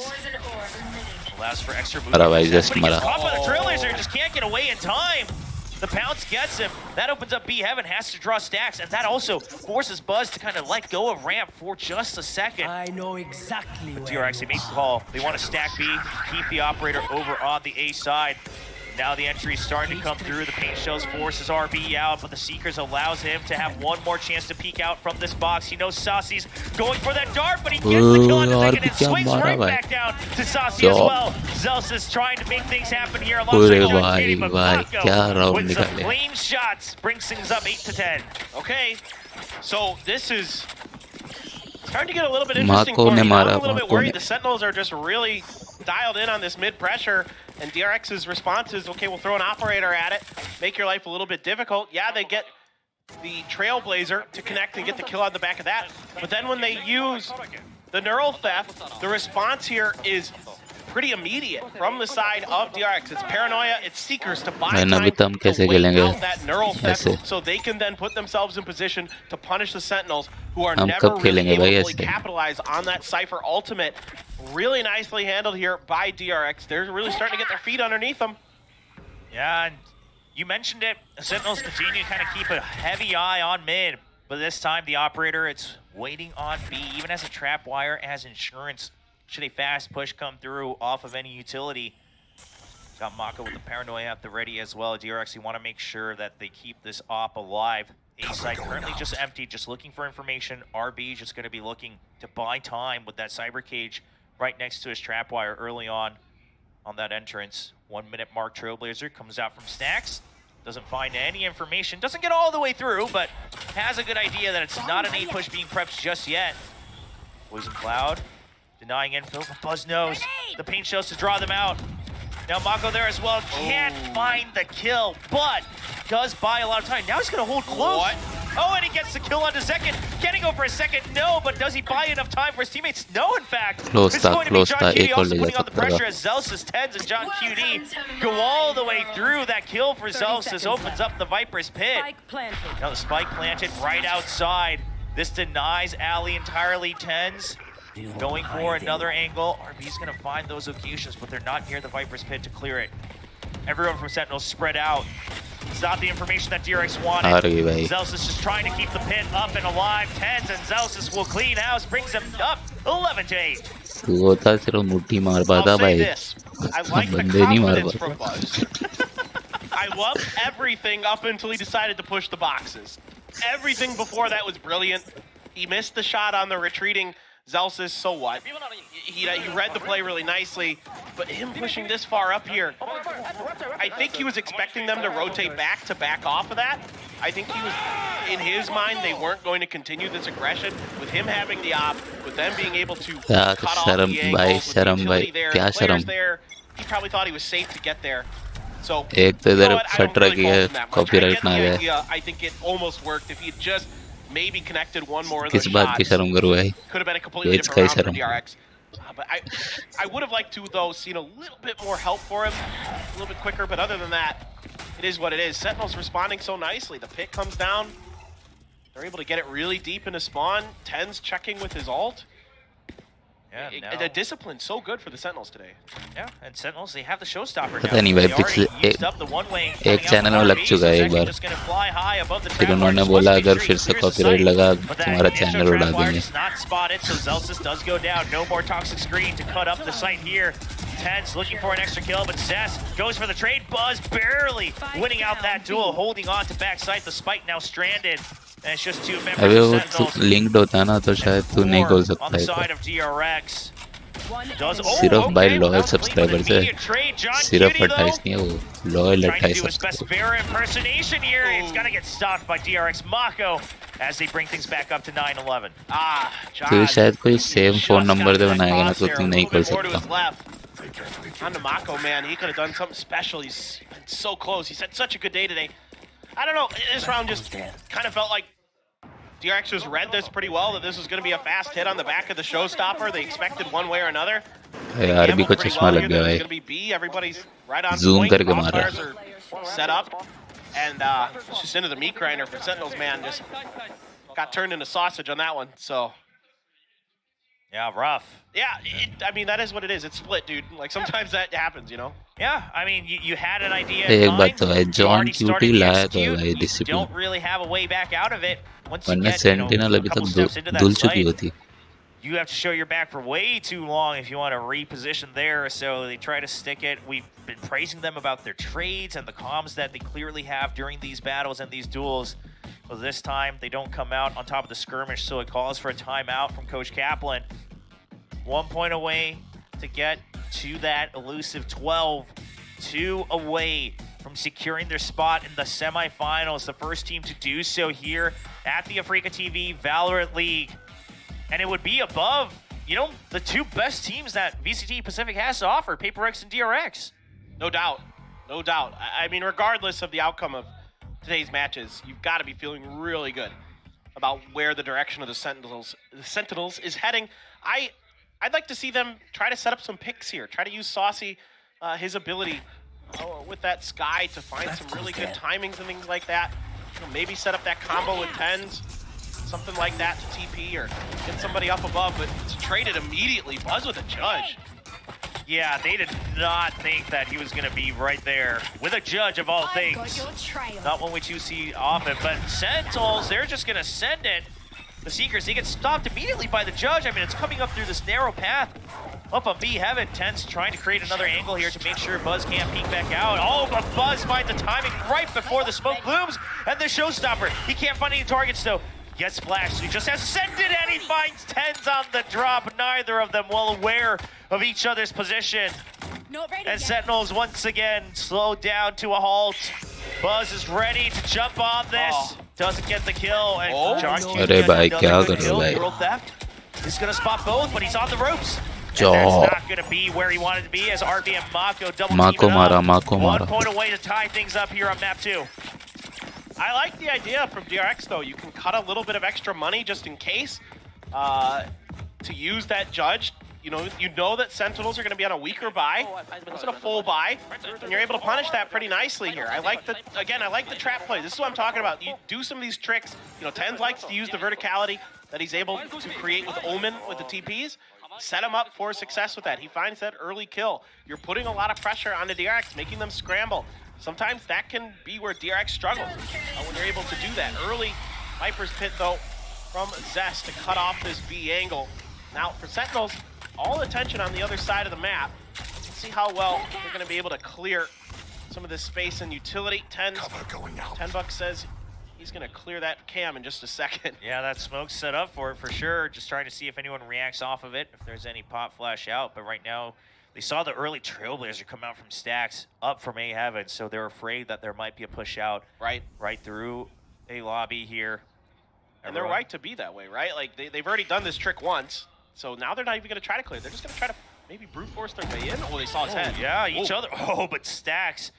Allows for extra movement. But he gets caught by the Trailblazer and just can't get away in time. The pounce gets him. That opens up B Heaven, has to draw Stacks, and that also forces Buzz to kind of let go of ramp for just a second. I know exactly where DRX, they make the call. They want to stack B, keep the operator over on the A side. Now the entry is starting to come through. The paint shells forces RB out, but the Seekers allows him to have one more chance to peek out from this box. He knows Saucy's going for that dart, but he gets the kill on the second and swings right back down to Saucy as well. Zels is trying to make things happen here alongside John Cutie, but Marco with some clean shots brings things up 8-10. Okay, so this is starting to get a little bit interesting for me. I'm a little bit worried. The Sentinels are just really dialed in on this mid pressure, and DRX's response is, okay, we'll throw an operator at it, make your life a little bit difficult. Yeah, they get the Trailblazer to connect and get the kill on the back of that, but then when they use the Neural Theft, the response here is pretty immediate from the side of DRX. It's Paranoia, it's Seekers to buy time to wait out that Neural Theft so they can then put themselves in position to punish the Sentinels, who are never really able to fully capitalize on that Cypher ultimate. Really nicely handled here by DRX. They're really starting to get their feet underneath them. Yeah, and you mentioned it. The Sentinels continue to kind of keep a heavy eye on mid, but this time the operator, it's waiting on B, even as a trap wire, as insurance Should a fast push come through off of any utility? Got Mako with the paranoia at the ready as well. DRX, you want to make sure that they keep this op alive. A site currently just empty, just looking for information. RB just going to be looking to buy time with that cyber cage right next to his trapwire early on that entrance. 1 minute mark. Trailblazer comes out from Stacks. Doesn't find any information. Doesn't get all the way through, but has a good idea that it's not an A push being prepped just yet. Poison Cloud denying infill, but Buzz knows the paint shows to draw them out. Now Mako there as well, can't find the kill, but does buy a lot of time. Now he's gonna hold close. What? Oh, and he gets the kill onto second. Can he go for a second? No, but does he buy enough time for his teammates? No, in fact. Close It's going to be John QD also एक putting on the और ले pressure as Zelsis, Tens, and John QD go all the way through. That kill for Zelsis opens up the Viper's pit. Now the spike planted right outside. This denies Ali entirely. Tens going for another angle. RB's gonna find those occasions, but they're not near the Viper's pit to clear it. Everyone from Sentinels spread out. It's not the information that DRX wanted. Zelsis just trying to keep the pit up and alive. Tens and Zelsis will clean house, brings them up 11-8. होता सिर्फ मुट्ठी मार पाता I'll say भाई this. I like the बंदे नहीं मार confidence पाता from Buzz. I loved everything up until he decided to push the boxes. Everything before that was brilliant. He missed the shot on the retreating Zelsis, so what? He read the play really nicely, but him pushing this far up here, I think he was expecting them to rotate back to back off of that. I think he was, in his mind, they weren't going to continue this aggression. With him having the op, with them being able to cut off the angles, with the utility there, the players there, he probably thought he was safe to get there. So, एक तो you know इधर what? I don't फट really रखी fault है him that much. I copyright get ना आ the जाए idea. I think it almost worked if he had just maybe connected one more of किस those बात की shots. शर्म करूँ भाई Could have been a completely It's different round for Kaisaram. DRX. But I would have liked to, though, seen a little bit more help for him, a little bit quicker. But other than that, it is what it is. Sentinels responding so nicely. The pit comes down. They're able to get it really deep into spawn. Tens checking with his ult. Yeah, The discipline so good for the Sentinels today. Yeah, and Sentinels, they have the showstopper पता नहीं भाई पिछले एक channel में लग चुका है एक बार फिर उन्होंने बोला अगर फिर से कॉपीराइट लगा तुम्हारा चैनल उड़ा देंगे Not spotted, so Zelsis does go down. No more toxic screen to cut up the site here. Tens looking for an extra kill, but Cess goes for the trade. Buzz barely winning out that duel, holding on to backside. The spike now stranded. And it's just two members अबे of वो Sentinels. Linked होता ना तो शायद तू नहीं खोल On सकता the है side of DRX. सिर्फ बाय लॉयल सब्सक्राइबर से सिर्फ 28 नहीं है वो loyal Trying to 28 do his best bear impersonation here. It's gonna get stopped by DRX Mako as they bring things back up to 9-11. तो शायद कोई सेम फोन नंबर से बनाएगा ना तो तू नहीं खोल सकता On to Mako, man, he could have done something special. He's been so close. He's had such a good day today. I don't know, this round just kind of felt like DRX just read this pretty well, that this was going to be a fast hit on the back of the showstopper. They expected one way or another. यार भी को चश्मा लग गया It's भाई going to be B. Everybody's right on Zoom point. करके मार रहा Crossfires are set up. And it's just into the meat grinder for Sentinels, man. Just got turned into sausage on that one, so... Yeah, rough. Yeah, I mean, that is what it is. It's split, dude. Like, sometimes that happens, you know? Yeah, I mean, you had an idea एक in बात mind. तो है You John already started क्यूटी to लाया तो execute. भाई You discipline don't really have a way back out of it. Once you वरना get, sentinel a अभी couple तक steps into that धुल चुकी site, होती you have to show your back for way too long if you want to reposition there. So they try to stick it. We've been praising them about their trades and the comms that they clearly have during these battles and these duels. But this time, they don't come out on top of the skirmish, so it calls for a timeout from Coach Kaplan. 1 point away to get to that elusive 12. 2 away from securing their spot in the semifinals. The first team to do so here at the Africa TV Valorant League. And it would be above, the two best teams that VCT Pacific has to offer, PaperX and DRX. No doubt. No doubt. I mean, regardless of the outcome of today's matches, you've got to be feeling really good about where the direction of the Sentinels is heading. I'd like to see them try to set up some picks here. Try to use Saucy, his ability with that Sky to find some really good timings and things like that. Maybe set up that combo with Tens, something like that to TP or get somebody up above, but to trade it immediately. Buzz with a judge. Yeah, they did not think that he was going to be right there with a judge of all things. Not one which you see often, but Sentinels, they're just going to send it. The Seekers, they get stopped immediately by the judge. I mean, it's coming up through this narrow path. Up on B Heaven, Ten's trying to create another angle here to make sure Buzz can't peek back out. Oh, but Buzz finds the timing right before the smoke blooms, and the showstopper. He can't find any targets though. Gets splashed, he just has sent it, and he finds Tens on the drop. Neither of them well aware of each other's position. And Sentinels once again slowed down to a halt. Buzz is ready to jump on this. Doesn't get the kill, and John Q अरे भाई क्या good कर रहे kill. हो भाई? Neural theft. He's gonna spot both, but he's on the ropes. Jo. And that's not gonna be where he wanted to be as RB and Mako double Mako teaming mara, up. Mako 1 mara. point away to tie things up here on map 2. I like the idea from DRX though. You can cut a little bit of extra money just in case to use that judge. You know that Sentinels are going to be on a weaker buy. It's a full buy, and you're able to punish that pretty nicely here. I like the trap play. This is what I'm talking about. You do some of these tricks. Tens likes to use the verticality that he's able to create with Omen with the TPs. Set him up for success with that. He finds that early kill. You're putting a lot of pressure on the DRX, making them scramble. Sometimes that can be where DRX struggles when you're able to do that. Early Viper's Pit, though, from Zest to cut off this B angle. Now, for Sentinels, all attention on the other side of the map. Let's see how well they're going to be able to clear some of this space and utility. 10 Bucks says he's going to clear that cam in just a second. Yeah, that smoke's set up for it for sure. Just trying to see if anyone reacts off of it, if there's any pop flash out. But right now, they saw the early Trailblazer come out from stacks up from A Heaven, so they're afraid that there might be a push out right through a lobby here. And they're right to be that way, right? Like they've already done this trick once, so now they're not even going to try to clear. They're just going to try to maybe brute force their way in. Oh, they saw his head. Yeah, each other. Oh, but Stacks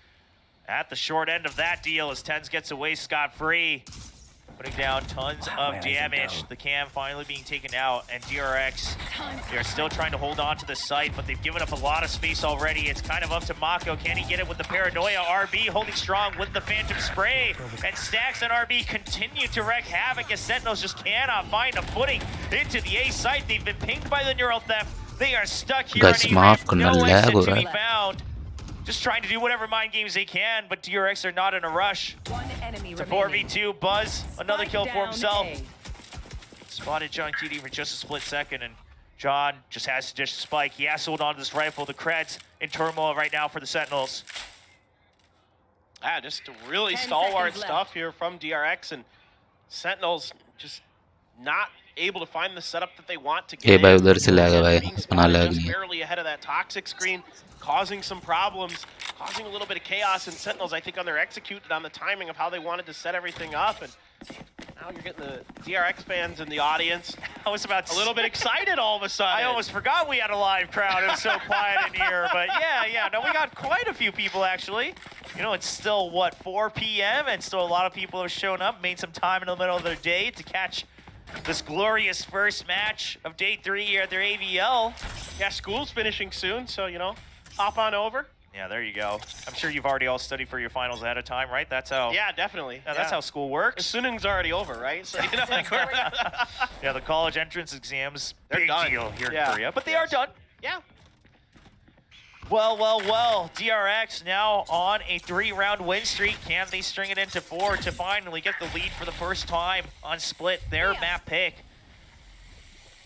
at the short end of that deal as Tens gets away scot-free. Putting down tons of damage. The cam finally being taken out, and DRX, they're still trying to hold on to the site, but they've given up a lot of space already. It's kind of up to Mako. Can he get it with the paranoia? RB holding strong with the Phantom Spray, and Stacks and RB continue to wreak havoc as Sentinels just cannot find a footing into the A site. They've been pinged by the neural theft. They are stuck here. Guys, maaf karna, no lag exit ho to raha be hai. found. Just trying to do whatever mind games they can, but DRX are not in a rush. It's a 4v2. Buzz, another kill for himself. Spotted John QD for just a split second, and John just has to dish the spike. He has to hold on to this rifle. The creds in turmoil right now for the Sentinels. Just really stalwart stuff here from DRX, and Sentinels just not able to find the setup that they want to get. भाई उधर से lag है भाई, Being अपना lag just नहीं है. barely ahead of that toxic screen, causing some problems, causing a little bit of chaos. And Sentinels, I think, on their executed on the timing of how they wanted to set everything up. And now you're getting the DRX fans in the audience. I was about a little bit excited all of a sudden. I almost forgot we had a live crowd. It was so quiet in here. But yeah, no, we got quite a few people actually. It's still, what, 4 p.m. and still a lot of people have shown up, made some time in the middle of their day to catch this glorious first match of day 3 here at their AVL. Yeah, school's finishing soon, so, hop on over. Yeah, there you go. I'm sure you've already all studied for your finals ahead of time, right? That's how. Yeah, definitely. Yeah, that's how school works. Sunung's already over, right? So, yeah, the college entrance exams, they're big done. deal here in Korea, but they are done. Yeah. Well, DRX now on a 3-round win streak. Can they string it into 4 to finally get the lead for the first time on Split, their map pick?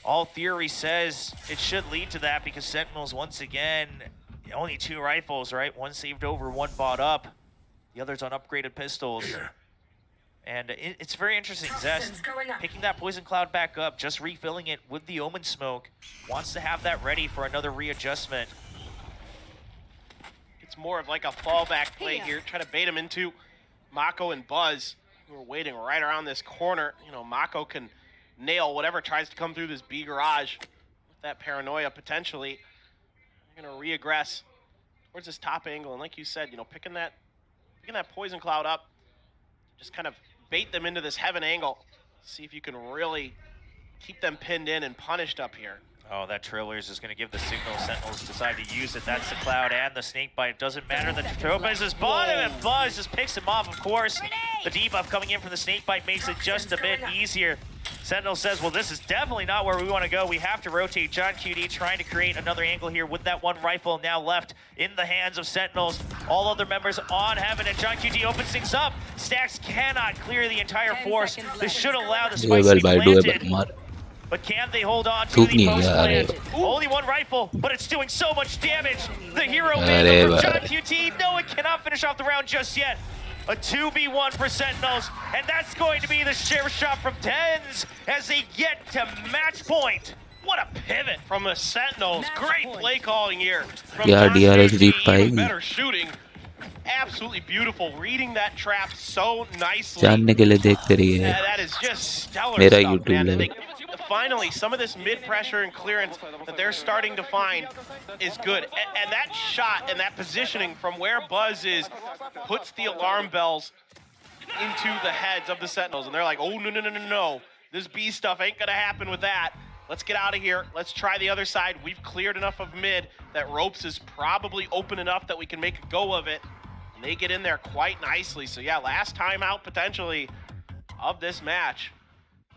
All theory says it should lead to that because Sentinels, once again, only 2 rifles, right? 1 saved over, 1 bought up. The other's on upgraded pistols. And it's very interesting. Zest picking that Poison Cloud back up, just refilling it with the Omen Smoke. Wants to have that ready for another readjustment. It's more of like a fallback play here. Try to bait him into Mako and Buzz, who are waiting right around this corner. Mako can nail whatever tries to come through this B garage with that paranoia potentially. They're gonna reaggress towards this top angle, and like you said, picking that Poison Cloud up, just kind of bait them into this heaven angle. See if you can really keep them pinned in and punished up here. Oh, that Trailblazer is going to give the signal. Sentinels decide to use it. That's the Cloud and the Snakebite. It doesn't matter. The Trailblazer is bottom, and Buzz just picks him off, of course. The debuff coming in from the Snakebite makes it just a bit easier. Sentinel says, well, this is definitely not where we want to go. We have to rotate. John QD trying to create another angle here with that 1 rifle now left in the hands of Sentinels. All other members on Heaven, and John QD opens things up. Stacks cannot clear the entire force. This should allow the spikes to be planted. But can they hold on to Took the me, post yeah, plant? Only one rifle, but it's doing so much damage. The hero man from John QT. No, it cannot finish off the round just yet. A 2v1 for Sentinels, and that's going to be the share shot from Tens as they get to match point. What a pivot from the Sentinels. Great play calling here. From Yeah, DRX QT, Jeet even पाएगी. better shooting. Absolutely beautiful. Reading that trap so nicely. जानने के लिए देखते रहिए. That is just stellar मेरा stuff, YouTube man. है. And finally, some of this mid-pressure and clearance that they're starting to find is good. And that shot and that positioning from where Buzz is puts the alarm bells into the heads of the Sentinels. And they're like, oh, no, no, no, no, no. This B stuff ain't going to happen with that. Let's get out of here. Let's try the other side. We've cleared enough of mid that ropes is probably open enough that we can make a go of it. And they get in there quite nicely. So yeah, last time out potentially of this match.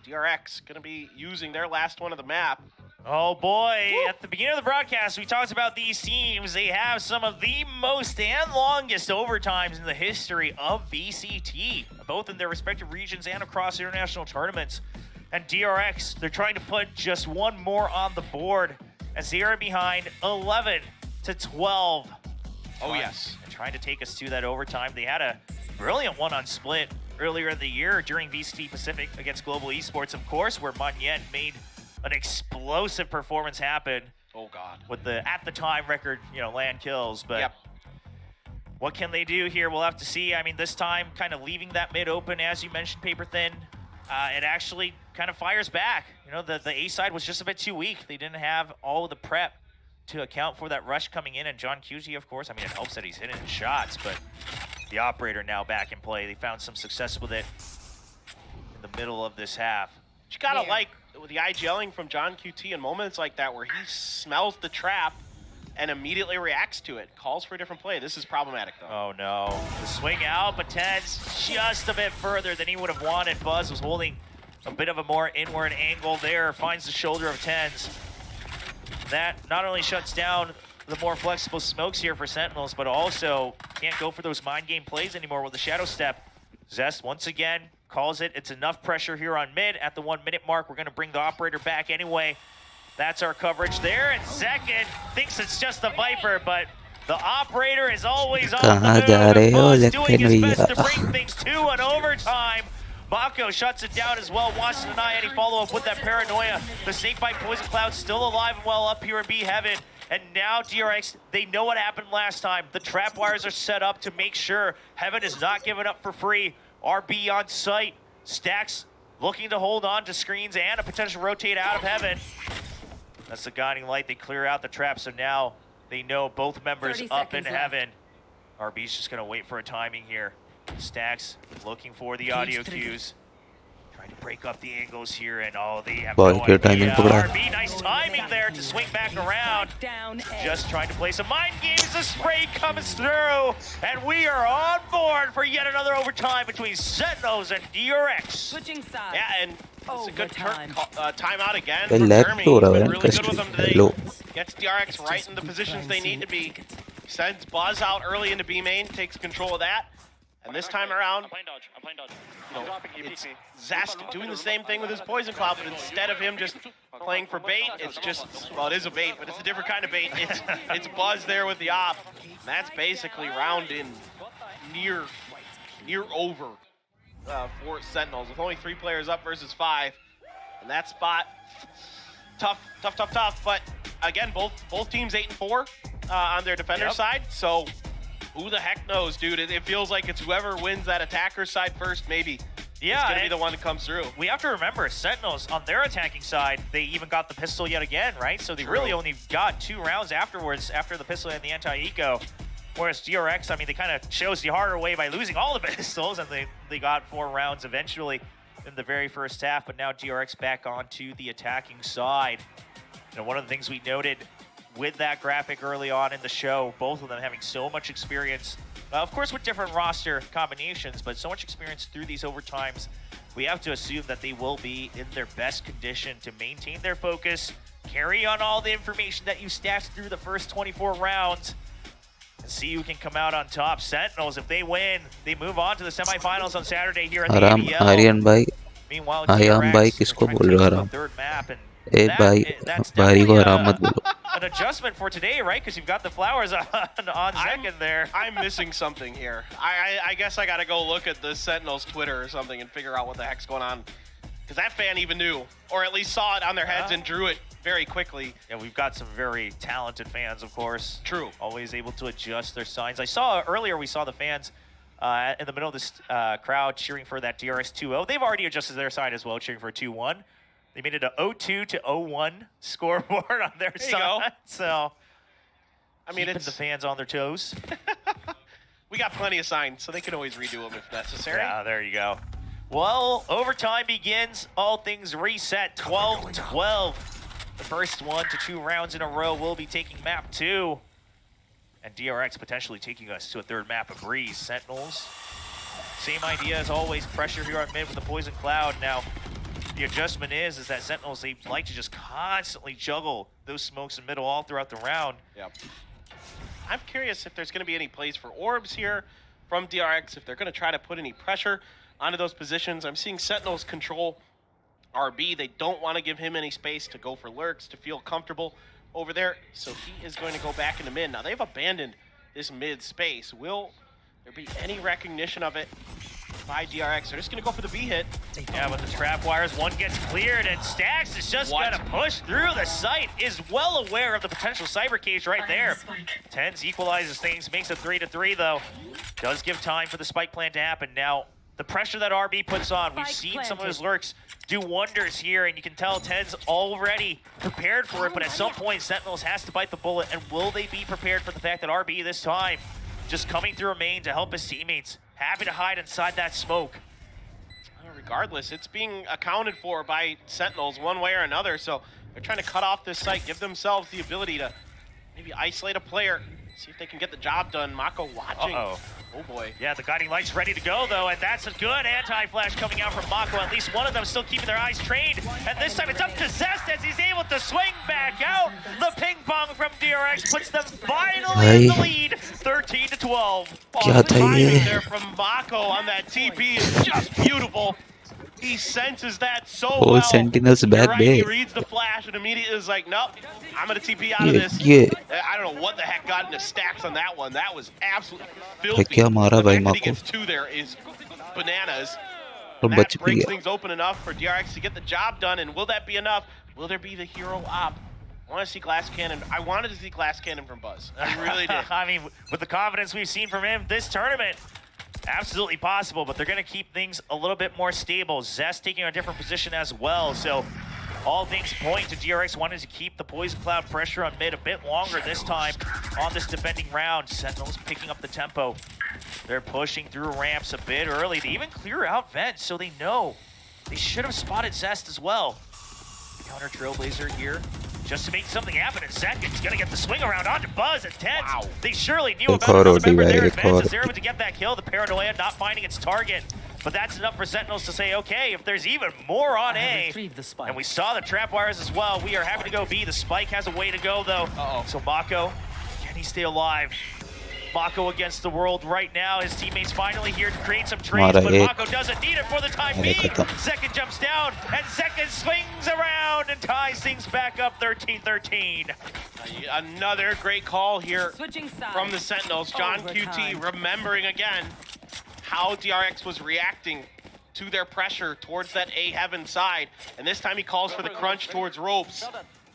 DRX gonna be using their last one of the map. Oh boy, at the beginning of the broadcast, we talked about these teams. They have some of the most and longest overtimes in the history of VCT, both in their respective regions and across international tournaments. And DRX, they're trying to put just one more on the board as they are behind 11-12. Oh yes. And trying to take us to that overtime. They had a brilliant one on split earlier in the year during VCT Pacific against Global Esports, of course, where Manyen made an explosive performance happen. Oh God. With the, at the time, record, land kills. But yep. What can they do here? We'll have to see. I mean, this time, kind of leaving that mid open, as you mentioned, Paper Thin. It actually kind of fires back. The A side was just a bit too weak. They didn't have all of the prep to account for that rush coming in. And John QT, of course, I mean, it helps that he's hitting his shots, but the operator now back in play. They found some success with it in the middle of this half. You gotta like the IGLing from John QT in moments like that where he smells the trap and immediately reacts to it. Calls for a different play. This is problematic, though. Oh, no. The swing out, but Ted's just a bit further than he would have wanted. Buzz was holding a bit of a more inward angle there. Finds the shoulder of Tens. That not only shuts down the more flexible smokes here for Sentinels, but also can't go for those mind game plays anymore with the shadow step. Zest, once again, calls it. It's enough pressure here on mid. At the 1 minute mark, we're going to bring the operator back anyway. That's our coverage there. And second, thinks it's just the Viper, but the operator is always on the move. Buzz doing his best to bring things to an overtime. Mako shuts it down as well, wants to deny any follow-up with that paranoia. The Snakebite Poison Cloud still alive and well up here in B Heaven. And now DRX, they know what happened last time. The trap wires are set up to make sure Heaven is not given up for free. RB on site. Stacks looking to hold on to screens and a potential rotate out of Heaven. That's the guiding light. They clear out the trap, so now they know both members up in Heaven. RB's just going to wait for a timing here. Stacks looking for the audio cues. Trying to break up the angles here, and they have no idea. RB, nice timing there to swing back around. Just trying to play some mind games. The spray comes through, and we are on board for yet another overtime between Sentinels and DRX. Switching sides. Yeah, and it's a good timeout again Well, for lag Jeremy. to He's रहा है, been really good with them today. Hello. Gets DRX right in the positions they need to be. Sends Buzz out early into B main, takes control of that. And this time around, it's Zest doing the same thing with his Poison Cloud, but instead of him just playing for bait, it's just, well, it is a bait, but it's a different kind of bait. It's Buzz there with the op. And that's basically round in near over for Sentinels, with only 3 players up versus 5. And that spot, tough. But again, both teams 8-4 on their defender side, so who the heck knows, dude? It feels like it's whoever wins that attacker side first, maybe. Yeah, it's going to be the one that comes through. We have to remember, Sentinels, on their attacking side, they even got the pistol yet again, right? So they really only got 2 rounds afterwards, after the pistol and the anti-eco. Whereas DRX, I mean, they kind of chose the harder way by losing all the pistols, and they got 4 rounds eventually in the very first half. But now DRX back onto the attacking side. One of the things we noted with that graphic early on in the show, both of them having so much experience, of course with different roster combinations, but so much experience through these overtimes, we have to assume that they will be in their best condition to maintain their focus, carry on all the information that you stashed through the first 24 rounds, and see who can come out on top. Sentinels, if they win, they move on to the semifinals on Saturday here at the AVL. Aryan bhai, Meanwhile, आयाम भाई DRX किसको trying to बोल take रहे हो over the हराम? third map, and ए भाई that's भाई को definitely हराम मत बोलो. an adjustment for today, right? Because you've got the flowers on second there. I'm missing something here. I guess I gotta go look at the Sentinels Twitter or something and figure out what the heck's going on. Because that fan even knew, or at least saw it on their heads and drew it very quickly. Yeah, we've got some very talented fans, of course. True. Always able to adjust their signs. I saw earlier, we saw the fans in the middle of this crowd cheering for that DRX 2-0. They've already adjusted their side as well, cheering for a 2-1. They made it a 0-2 to 0-1 scoreboard on their side. So, I mean, it's the fans on their toes. We got plenty of signs, so they can always redo them if necessary. Yeah, there you go. Well, overtime begins. All things reset. 12-12. The first 1 to 2 rounds in a row will be taking map 2. And DRX potentially taking us to a third map of Breeze. Sentinels, same idea as always. Pressure here on mid with the Poison Cloud. Now, the adjustment is that Sentinels, they like to just constantly juggle those smokes in middle all throughout the round. Yep. I'm curious if there's going to be any plays for orbs here from DRX, if they're going to try to put any pressure onto those positions. I'm seeing Sentinels control RB. They don't want to give him any space to go for lurks, to feel comfortable over there. So he is going to go back into mid. Now they've abandoned this mid space. Will there be any recognition of it by DRX? They're just going to go for the B hit. Yeah, but the trap wires, one gets cleared, and Stax is just going to push through the site, is well aware of the potential cyber cage right there. Tens equalizes things, makes it 3-3 though. Does give time for the spike plan to happen. Now, the pressure that RB puts on, we've seen some of his lurks do wonders here, and you can tell Tens already prepared for it, but at some point, Sentinels has to bite the bullet, and will they be prepared for the fact that RB this time just coming through a main to help his teammates, happy to hide inside that smoke? Regardless, it's being accounted for by Sentinels one way or another, so they're trying to cut off this site, give themselves the ability to maybe isolate a player, see if they can get the job done. Mako watching. Oh boy. Yeah, the guiding light's ready to go though, and that's a good anti-flash coming out from Mako. At least one of them still keeping their eyes trained. And this time it's up to Zest as he's able to swing back out. The ping pong from DRX puts them finally in the lead, 13-12. क्या था ये? There from Mako on that TP is just beautiful. He senses that so All well. Sentinels back right, there. He reads the flash and immediately is like, nope, I'm going to TP out of this. I don't know what the heck got into stacks on that one. That was absolutely filthy. क्या मारा The भाई fact that he Mako? gets 2 there is bananas. और And बच that भी breaks गया. things open enough for DRX to get the job done. And will that be enough? Will there be the hero op? I want to see Glass Cannon. I wanted to see Glass Cannon from Buzz. I really did. I mean, with the confidence we've seen from him this tournament, absolutely possible, but they're going to keep things a little bit more stable. Zest taking a different position as well, so all things point to DRX wanting to keep the Poison Cloud pressure on mid a bit longer this time on this defending round. Sentinels picking up the tempo. They're pushing through ramps a bit early. They even clear out vents, so they know they should have spotted Zest as well. Counter Trailblazer here, just to make something happen in seconds. Gonna get the swing around onto Buzz and Tens. Wow. They surely knew Ek about aur another OD member bhai, there. ek aur. They're able to get that kill. The paranoia not finding its target. But that's enough for Sentinels to say, okay, if there's even more on A, and we saw the trap wires as well, we are happy to go B. The spike has a way to go though. So Mako, can he stay alive? Mako against the world right now. His teammates finally here to create some trades, but Mako doesn't need it for the time being. Second jumps down, and Second swings around and ties things back up 13-13. Another great call here from the Sentinels. John QT remembering again how DRX was reacting to their pressure towards that A heaven side. And this time he calls for the crunch towards ropes,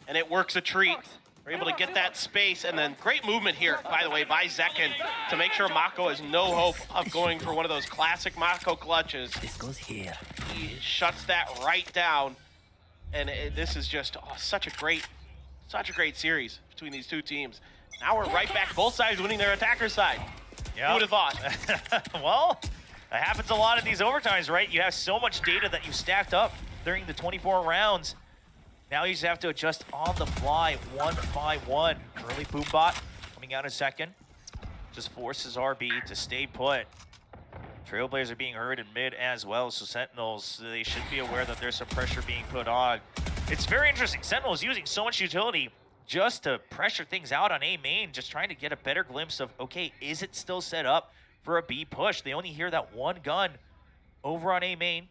and it works a treat. We're able to get that space, and then great movement here, by the way, by Zekin to make sure Mako has no hope of going for one of those classic Mako clutches. This goes here. He shuts that right down, and this is just such a great series between these two teams. Now we're right back, both sides winning their attacker side. Yep. Who would have thought? Well, that happens a lot in these overtimes, right? You have so much data that you've stacked up during the 24 rounds. Now you just have to adjust on the fly, 1-by-1. Early Boombot coming out in second. Just forces RB to stay put. Trailblazers being heard in mid as well, so Sentinels, they should be aware that there's some pressure being put on. It's very interesting. Sentinels using so much utility just to pressure things out on A main, just trying to get a better glimpse of, okay, is it still set up for a B push? They only hear that one gun over on A main.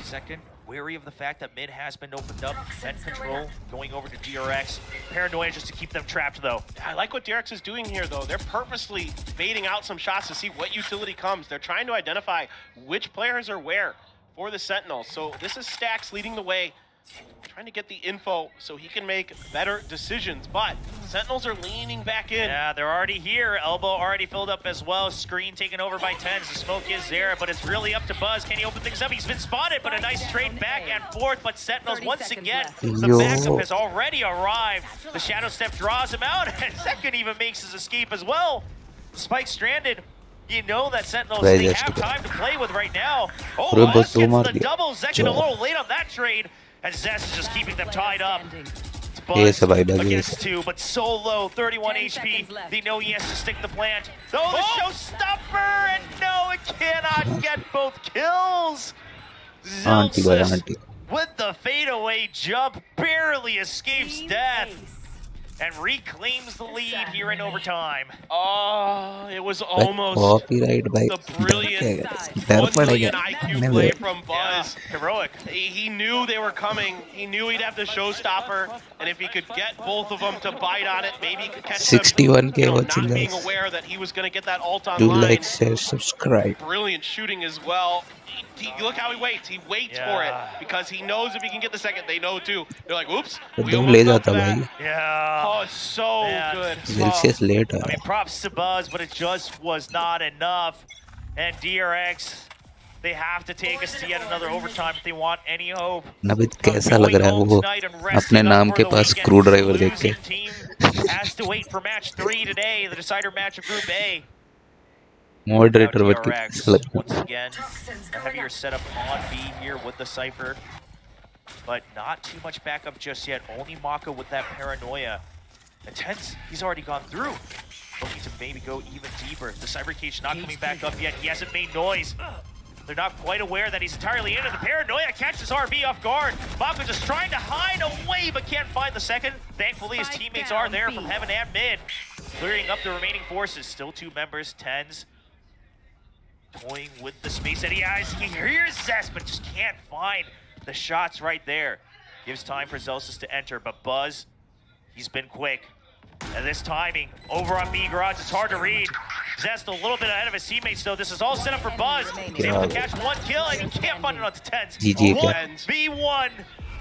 Second, wary of the fact that mid has been opened up. 10 control going over to DRX. Paranoia just to keep them trapped though. I like what DRX is doing here though. They're purposely baiting out some shots to see what utility comes. They're trying to identify which players are where for the Sentinels. So this is Stax leading the way, trying to get the info so he can make better decisions. But Sentinels are leaning back in. Yeah, they're already here. Elbow already filled up as well. Screen taken over by Tens. The smoke is there, but it's really up to Buzz. Can he open things up? He's been spotted, but a nice trade back and forth. But Sentinels, once again, the backup has already arrived. The Shadow Step draws him out, and Second even makes his escape as well. Spike stranded. You know that Sentinels, they have time to play with right now. Oh, Buzz gets the double. Second a little late on that trade. And Zest is just keeping them tied up. It's Buzz against 2, but so low, 31 HP. They know he has to stick the plant. Oh, the showstopper! And no, it cannot get both kills! Zelsis with the fadeaway jump barely escapes death. And reclaims the lead here in overtime. Oh, it was almost the brilliant 1 million IQ play from Buzz. Yeah, heroic. He knew they were coming. He knew he'd have the showstopper, and if he could get both of them to bite on it, maybe he could catch 61K them, watching not being guys. aware that he was going to get that ult online. Do like, share, subscribe. Brilliant shooting as well. Look how he waits. He waits for it because he knows if he can get the second, they know too. They're like, oops. We almost got that. Yeah. Oh, it's so good. Celsius later. I mean, props to Buzz, but it just was not enough. And DRX, they have to take us to yet another overtime if they want any hope. नबित कैसा लग रहा है वो अपने नाम के पास screw driver देख के. Has to wait for match 3 today, the decider match of Group A. Moderator once again, a heavier setup on B here with the Cypher, but not too much backup just yet. Only Mako with that paranoia. And Tense, he's already gone through. Looking to maybe go even deeper. The Cyber Cage not coming back up yet. He hasn't made noise. They're not quite aware that he's entirely in, and the paranoia catches RB off guard. Mako just trying to hide away, but can't find the second. Thankfully, his teammates are there from heaven and mid, clearing up the remaining forces. Still 2 members, Tens. Toying with the space that he has. He hears Zest, but just can't find the shots right there. Gives time for Zelsis to enter, but Buzz, he's been quick. And this timing over on B Garage, it's hard to read. Zest a little bit ahead of his teammates, though. This is all set up for Buzz. He's able to catch 1 kill, and he can't find it on the Tens. B1,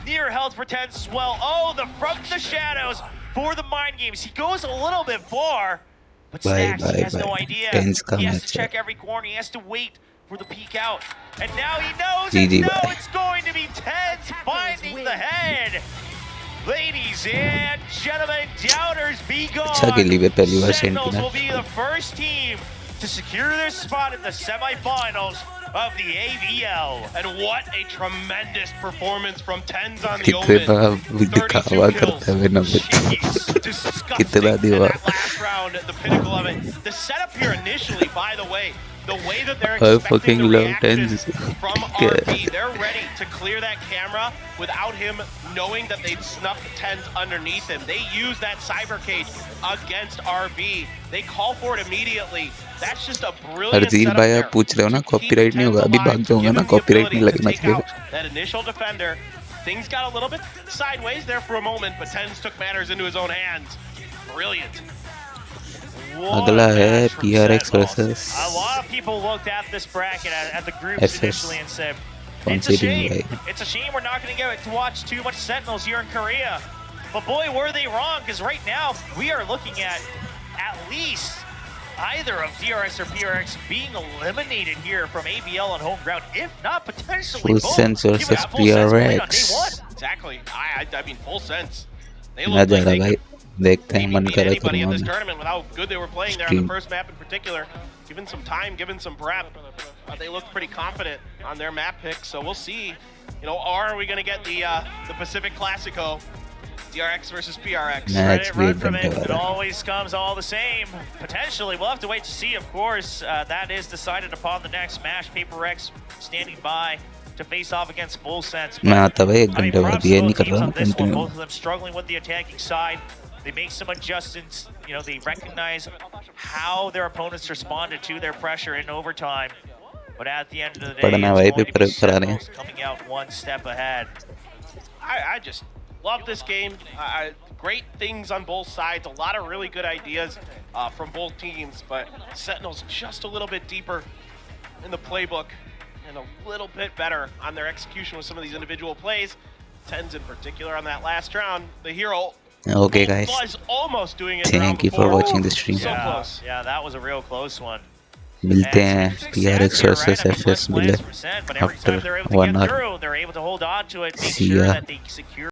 near health for Tens as well. Oh, from the shadows for the mind games. He goes a little bit far. But Stax, he has no idea. He has to check every corner. He has to wait for the peek out. And now he knows, it's going to be Tens finding the head. Ladies and gentlemen, doubters be gone. Sentinels will be the first team to secure their spot in the semifinals of the AVL. And what a tremendous performance from Tens on the Omen. 32 kills. Jeez, disgusting. And that last round at the pinnacle of it. The setup here initially, by the way, the way that they're expecting the reactions from RB, they're ready to clear that camera without him knowing that they've snuffed Tens underneath him. They use that cyber cage against RB. They call for it immediately. That's just a brilliant setup there. पूछ रहे हो ना copyright नहीं होगा अभी भाग जाऊंगा ना कॉपीराइट नहीं लगना चाहिए. That initial defender, things got a little bit sideways there for a moment, but Tens took matters into his own hands. Brilliant. अगला है PRX versus a lot of people looked at this bracket at the groups initially and said, it's a shame. It's a shame we're not going to get to watch too much Sentinels here in Korea. But boy, were they wrong, because right now we are looking at least either of DRX or PRX being eliminated here from AVL on home ground, if not potentially both. Full sense versus PRX. Exactly. I mean, full sense. They look like they could beat anybody in this tournament with how good they were playing there on the first map in particular. Given some time, given some prep, they looked pretty confident on their map pick. So we'll see. You know, are we going to get the Pacific Classico? DRX versus PRX. Run from it. It always comes all the same. Potentially, we'll have to wait to see, of course. That is decided upon the next match. Paper X standing by to face off against Full Sense. Both of them struggling with the attacking side. They make some adjustments. You know, they recognize how their opponents responded to their pressure in overtime. But at the end of the day, पढ़ना it's भाई going to be paper करा रहे हैं. Sentinels coming out one step ahead. I just love this game. Great things on both sides. A lot of really good ideas from both teams, but Sentinels just a little bit deeper in the playbook and a little bit better on their execution with some of these individual plays. Tens in particular on that last round. The hero Okay guys, was almost doing it. thank you for watching the stream. So close. Yeah, that was a real close one. मिलते हैं DRX versus FS मिले after 1 hour. They're able to hold on to it, make See sure ya. that they secure